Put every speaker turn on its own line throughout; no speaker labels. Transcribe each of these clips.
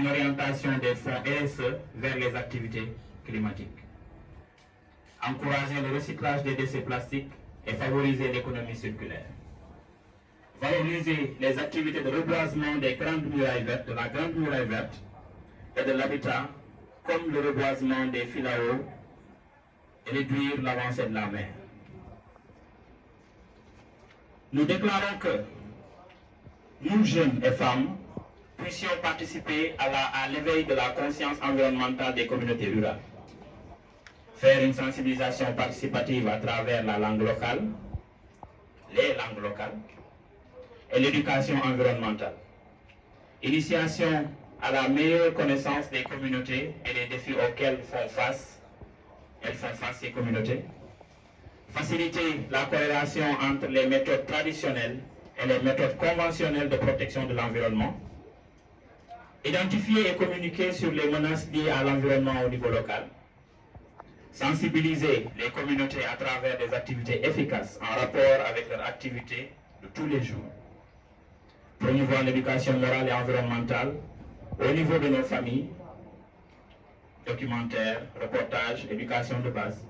Une orientation des fonds RSE vers les activités climatiques. Encourager le recyclage des déchets plastiques et favoriser l'économie circulaire. Valoriser les activités de reboisement des grandes murailles vertes, de la grande muraille verte et de l'habitat, comme le reboisement des filaos, et réduire l'avancée de la mer. Nous déclarons que nous, jeunes et femmes, puissions participer à l'éveil de la conscience environnementale des communautés rurales. Faire une sensibilisation participative à travers la langue locale, les langues locales, et l'éducation environnementale. Initiation à la meilleure connaissance des communautés et des défis auxquels elles font face ces communautés. Faciliter la corrélation entre les méthodes traditionnelles et les méthodes conventionnelles de protection de l'environnement. Identifier et communiquer sur les menaces liées à l'environnement au niveau local. Sensibiliser les communautés à travers des activités efficaces en rapport avec leurs activités de tous les jours. Promouvoir l'éducation morale et environnementale au niveau de nos familles, documentaires, reportages, éducation de base.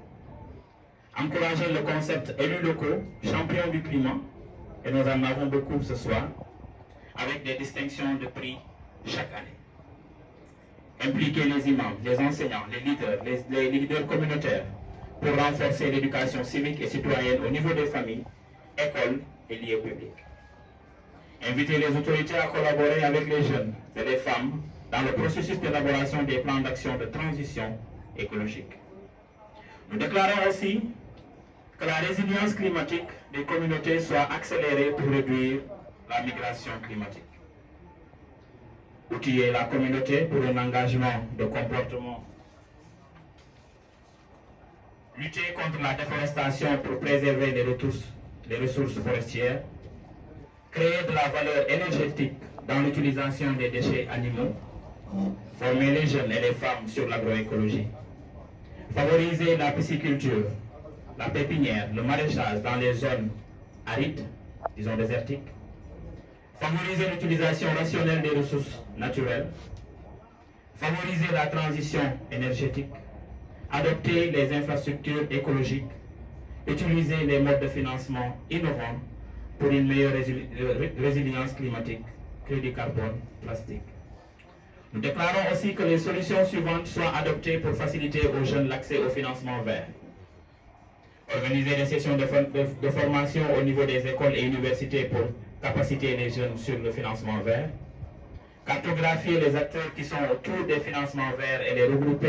Encourager le concept élus locaux, champions du climat, et nous en avons beaucoup ce soir, avec des distinctions de prix chaque année. Impliquer les imams, les enseignants, les leaders communautaires pour renforcer l'éducation civique et citoyenne au niveau des familles, écoles et lieux publics. Inviter les autorités à collaborer avec les jeunes et les femmes dans le processus d'élaboration des plans d'action de transition écologique. Nous déclarons aussi que la résilience climatique des communautés soit accélérée pour réduire la migration climatique. Outiller la communauté pour un engagement de comportement. Lutter contre la déforestation pour préserver les ressources forestières. Créer de la valeur énergétique dans l'utilisation des déchets animaux. Former les jeunes et les femmes sur l'agroécologie. Favoriser la pisciculture, la pépinière, le maraîchage dans les zones arides, disons désertiques. Favoriser l'utilisation rationnelle des ressources naturelles. Favoriser la transition énergétique. Adopter les infrastructures écologiques. Utiliser les modes de financement innovants pour une meilleure résilience climatique, crédit carbone, plastique. Nous déclarons aussi que les solutions suivantes soient adoptées pour faciliter aux jeunes l'accès au financement vert. Organiser des sessions de formation au niveau des écoles et universités pour capaciter les jeunes sur le financement vert. Cartographier les acteurs qui sont autour des financements verts et les regrouper